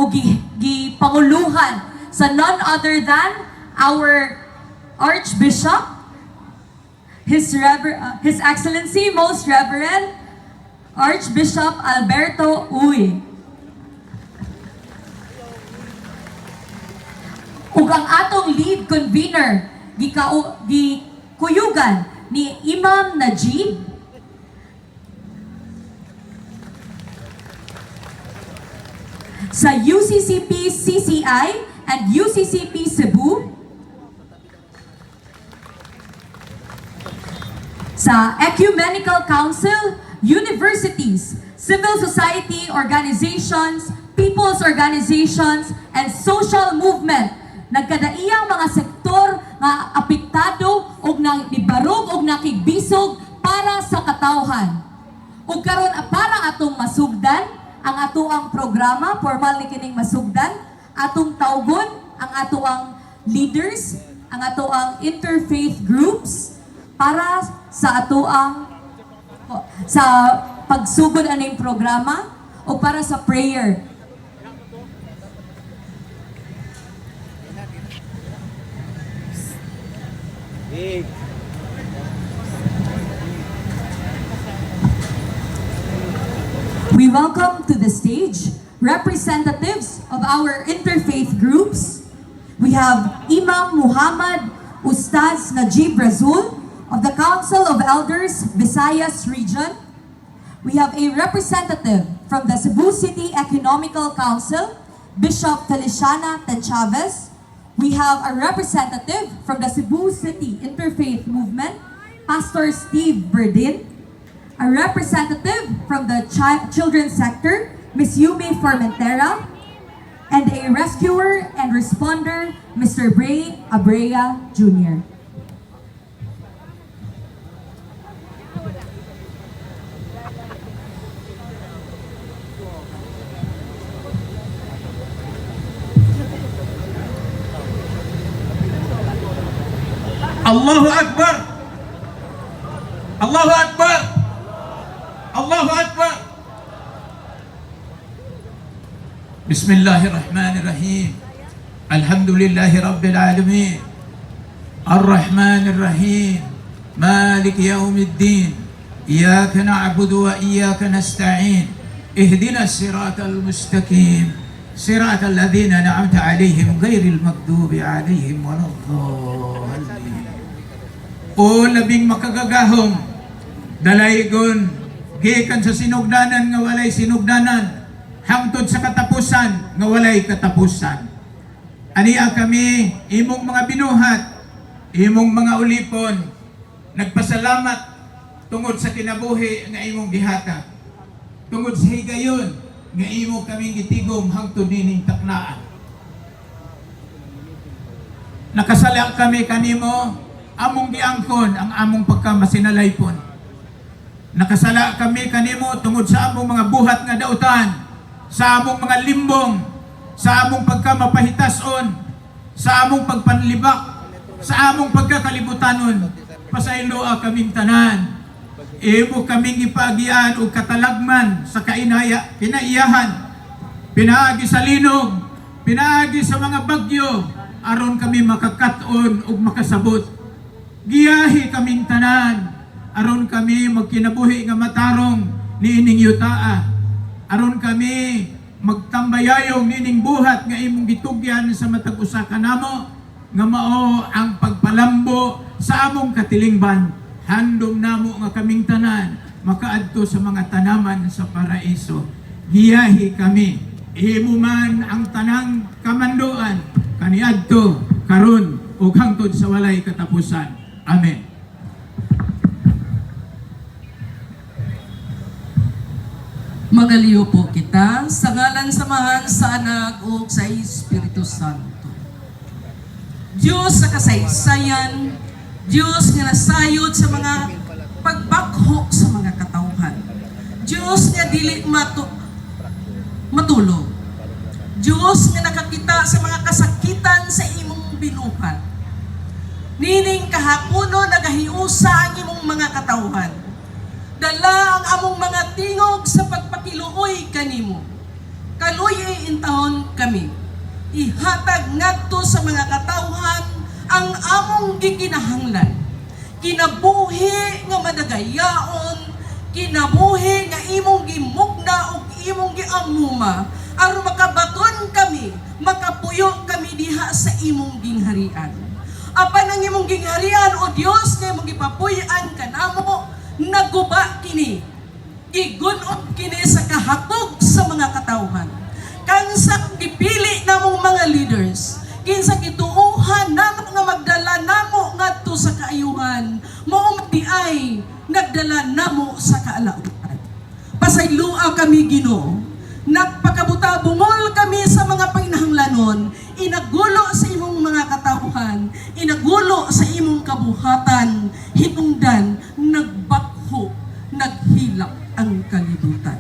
o gipanguluhan sa none other than our Archbishop, His Excellency Most Reverend Archbishop Alberto Uy. Ug ang atong lead convener gikuyugan ni Imam Najib sa UCCP CCI and UCCP Cebu, sa Ecumenical Council, universities, civil society organizations, people's organizations, and social movement. Nagkadaiyang mga sektor nga apektado og nibarog og nakigbisog para sa katawhan. Ug karon para atong masugdan ang atoang programa, formal ni kining masugdan, atong tawgon ang atoang leaders, ang atoang interfaith groups para sa atoang sa pagsugod aning programa o para sa prayer. We welcome to the stage representatives of our interfaith groups. We have Imam Muhammad Ustaz Najib Razul of the Council of Elders, Visayas Region. We have a representative from the Cebu City Economical Council, Bishop Feliciana Tenchavez. We have a representative from the Cebu City Interfaith Movement, Pastor Steve Berdin. A representative from the children's sector, Ms. Yumi Formentera. And a rescuer and responder, Mr. Bray Abrea Jr. Allahu Akbar! Allahu Akbar! Allahu Akbar! Bismillahirrahmanirrahim. Alhamdulillahi Rabbil Alamin. Ar-Rahmanirrahim. Malik Yawmiddin. Iyaka na'budu wa iyaka nasta'in. Ihdina siratal mustaqim. Siratal ladzina an'amta 'alaihim ghairil maghdubi 'alaihim waladdallin. O labing makagagahom, dalaygon, gikan sa sinugdanan nga walay sinugdanan, hangtod sa katapusan nga walay katapusan. Aniya kami, imong mga binuhat, imong mga ulipon, nagpasalamat tungod sa kinabuhi nga imong gihata. Tungod sa higayon nga imo kaming gitigom hangtod nining taknaan. Nakasala kami kanimo, among giangkon ang among pagkamasiнаlaypon. Nakasala kami kanimo tungod sa among mga buhat nga dautan, sa among mga limbong, sa among pagkamapahitason, sa among pagpanlibak, sa among pagkakalibutanon. Pasayloa kaming tanan. Imo kaming ipagian og katalagman sa pinaiyahan, pinaagi sa linog, pinaagi sa mga bagyo, aron kami makakaton ug makasabot. Giyahi kaming tanan, aron kami magkinabuhi nga matarong niining yutaa, aron kami magtambayayong nining buhat nga imong gitugyan sa matag usa kanamo, nga mao ang pagpalambo sa among katilingban. Handom namo nga kaming tanan makaadto sa mga tanaman sa paraiso. Giyahi kami, imo man ang tanang kamanduan kaniadto karon ug hangtod sa walay katapusan. Amen. Magaliw po kita sa ngalan samahan sa Anak ug sa Espiritu Santo. Diyos sa kasaysayan, Diyos nga nasayod sa mga pagbakho sa mga katawhan. Diyos nga dili matulog. Diyos nga nakakita sa mga kasakitan sa imong binuhat. Nining kahapono nagahiusa ang imong mga katawhan. Dala ang among mga tingog sa pagpakiluoy kanimo. Kaluy intahon kami. Ihatag ngadto sa mga katawhan ang among gikinahanglan. Kinabuhi nga madagayaon, kinabuhi nga imong gimugna ug imong giamuma aron makabaton kami, makapuyo kami diha sa imong gingharian. Apan ang imong gingharian o Dios nga imong gipapuy-an kanamo, naguba kini. Gigun-op kini sa kahakog sa mga katawhan. Kansa gipili namong mga leaders, kinsa gituohan namo nga magdala namo ngadto sa kaayuhan, mao di ay nagdala namo sa kaalautan. Pasaylua kami Ginoo, nagpakabuta-bungol kami sa mga panginahanglanon, inagulo sa imong mga katawhan, inagulo sa imong kabuhatan, hitungdan, nagbakho, naghilak ang kalibutan.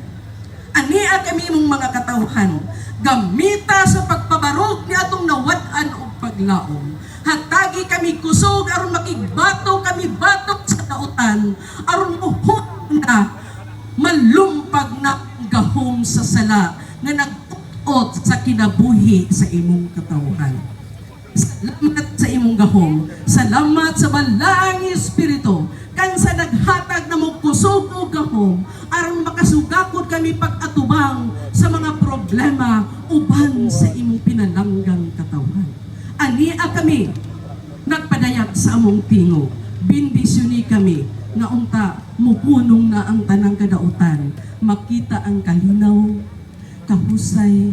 Ania kami imong mga katawhan, gamita sa pagpabarog ni atong nawad-an o paglaom. Hatagi kami kusog aron makigbato kami batok sa dautan, aron muhot na malumpag na gahom sa sala nga nag-ut sa kinabuhi sa imong katawhan. Salamat sa imong gahom, salamat sa balaang Espiritu, kansa naghatag na mo kusog o gahom aron makasugakod kami pag-atubang sa mga problema uban sa imong pinalanggang katawhan. Ania kami nagpadayag sa among tingo, bendisyoni kami nga unta mupunong na ang tanang kadautan, makita ang kalinaw, kahusay,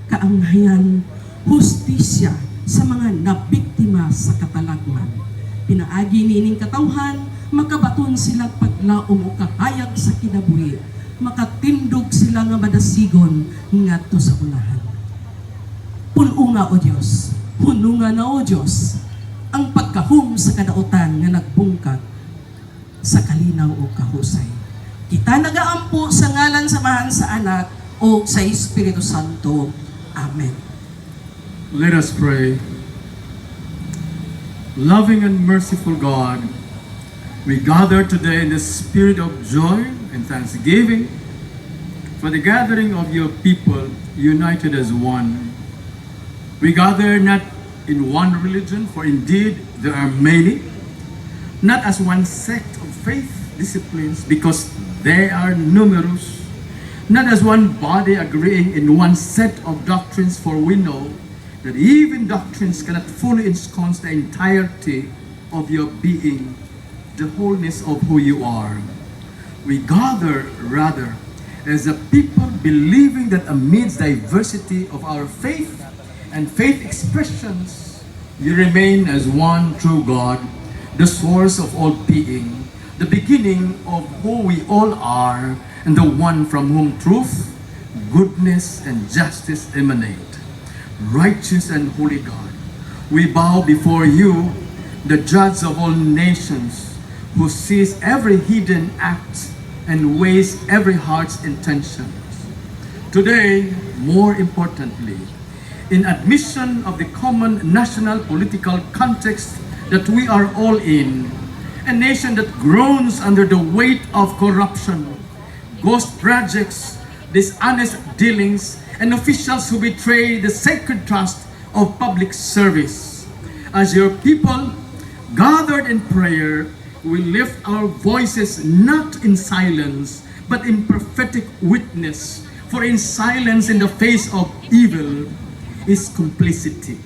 kaanghayan, hustisya sa mga nabiktima sa katalagman. Pinaagi niining katawhan, makabaton sila paglaom o kahayag sa kinabuhi, makatindog sila nga madasigon ngadto sa unahan. Pununga o Dios, hununga na o Dios, ang pagkahum sa kadautan nga nagbungkag sa kalinaw o kahusay. Kita nagaampo sa ngalan samahan sa Anak o sa Espiritu Santo. Amen. Let us pray. Loving and merciful God, we gather today in the spirit of joy and thanksgiving for the gathering of your people united as one. We gather not in one religion, for indeed there are many, not as one sect of faith disciplines, because they are numerous, not as one body agreeing in one set of doctrines, for we know that even doctrines cannot fully ensconce the entirety of your being, the wholeness of who you are. We gather rather as a people believing that amidst diversity of our faith and faith expressions, you remain as one true God, the source of all being, the beginning of who we all are, and the one from whom truth, goodness, and justice emanate. Righteous and holy God, we bow before you, the judge of all nations, who sees every hidden act and weighs every heart's intentions. Today, more importantly, in admission of the common national political context that we are all in, a nation that groans under the weight of corruption, ghost projects, dishonest dealings, and officials who betray the sacred trust of public service. As your people, gathered in prayer, we lift our voices not in silence, but in prophetic witness. For in silence in the face of evil is complicity.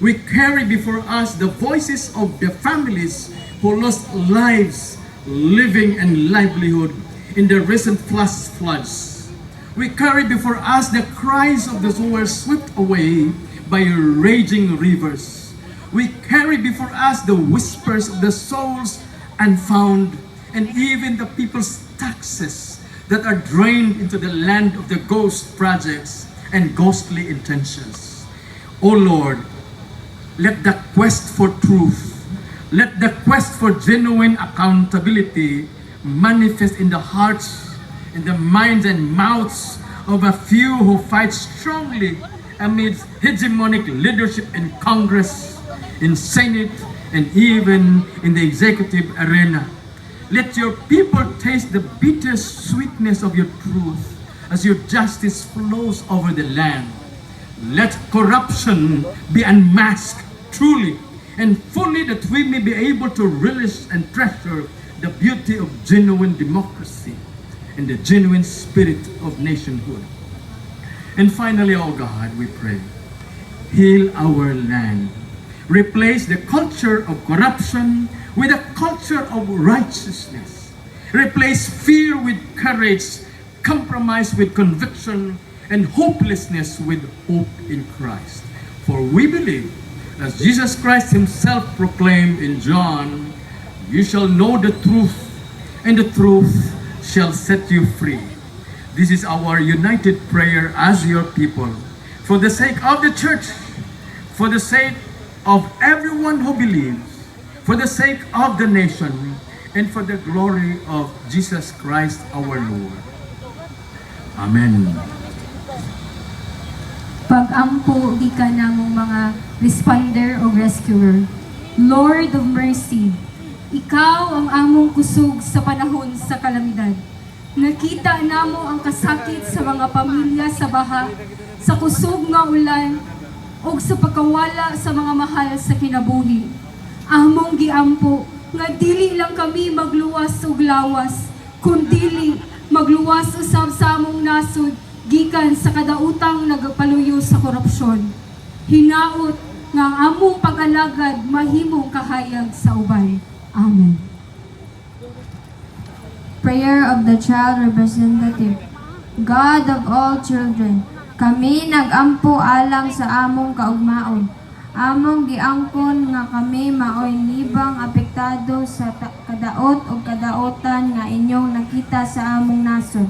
We carry before us the voices of the families who lost lives, living, and livelihood in the recent floods. We carry before us the cries of those who were swept away by raging rivers. We carry before us the whispers of the souls unfound, and even the people's taxes that are drained into the land of the ghost projects and ghostly intentions. O Lord, let the quest for truth, let the quest for genuine accountability manifest in the hearts, in the minds and mouths of a few who fight strongly amidst hegemonic leadership in Congress, in Senate, and even in the executive arena. Let your people taste the bitter sweetness of your truth as your justice flows over the land. Let corruption be unmasked truly and fully, that we may be able to relish and treasure the beauty of genuine democracy and the genuine spirit of nationhood. And finally, O God, we pray, heal our land. Replace the culture of corruption with a culture of righteousness. Replace fear with courage, compromise with conviction, and hopelessness with hope in Christ. For we believe, as Jesus Christ himself proclaimed in John, you shall know the truth, and the truth shall set you free. This is our united prayer as your people, for the sake of the church, for the sake of everyone who believes, for the sake of the nation, and for the glory of Jesus Christ our Lord. Amen. Pag-ampo gikan namong mga responder o rescuer. Lord of mercy, ikaw ang among kusog sa panahon sa kalamidad. Nakita namo ang kasakit sa mga pamilya sa baha, sa kusog nga ulan, o sa pagkawala sa mga mahal sa kinabuhi. Among giampo nga dili lang kami magluwas og lawas, kundili magluwas usab sa among nasod gikan sa kadautang nagpaluyo sa korupsyon. Hinaot nga ang among pag-alagad mahimong kahayag sa ubay. Amen. Prayer of the Child Representative. God of all children, kami nagampo alang sa among kaugmaon. Among giangkon nga kami maoy libang apektado sa kadaot o kadaotan nga inyong nakita sa among nasod.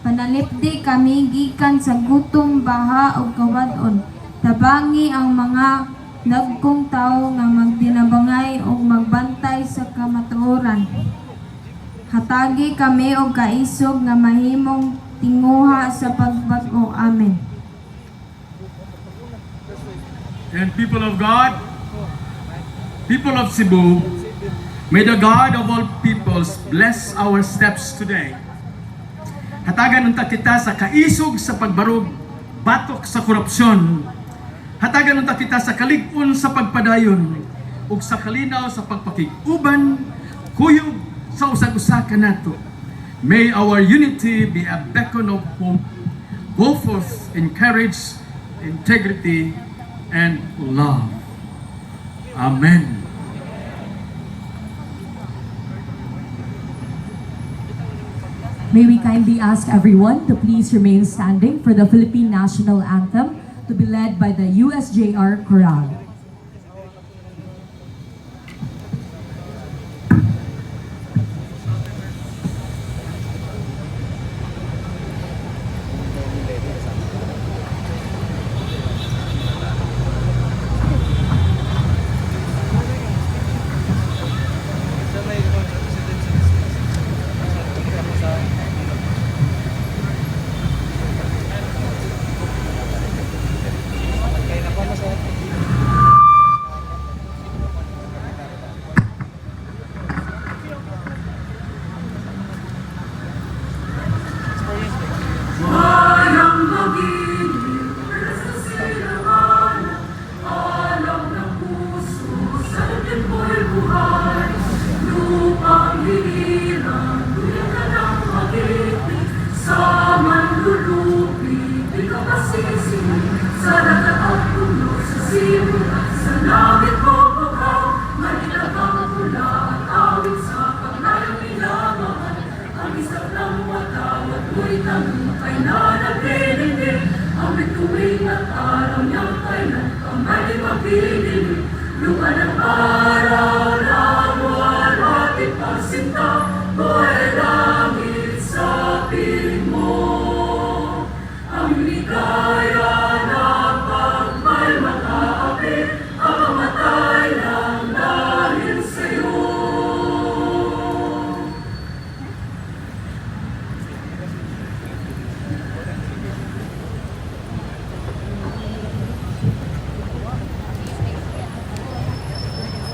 Panalipdi kami gikan sa gutom, baha o kawadon. Tabangi ang mga nagkong tao nga magdinabangay o magbantay sa kamatuoran. Hatagi kami og kaisog nga mahimong tinguha sa pagbag-o. Amen. And people of God, people of Cebu, may the God of all peoples bless our steps today. Hatagan unta kita sa kaisog sa pagbarog, batok sa korupsyon. Hatagan unta kita sa kalig-on sa pagpadayon, ug sa kalinaw sa pagpakig-uban, kuyog sa usag-usa kanato. May our unity be a beacon of hope. Go forth in courage, integrity, and love. Amen. May we kindly ask everyone to please remain standing for the Philippine National Anthem to be led by the USJR Chorale. Lupa ng araw na wala, ating pagsinta, buhay lang.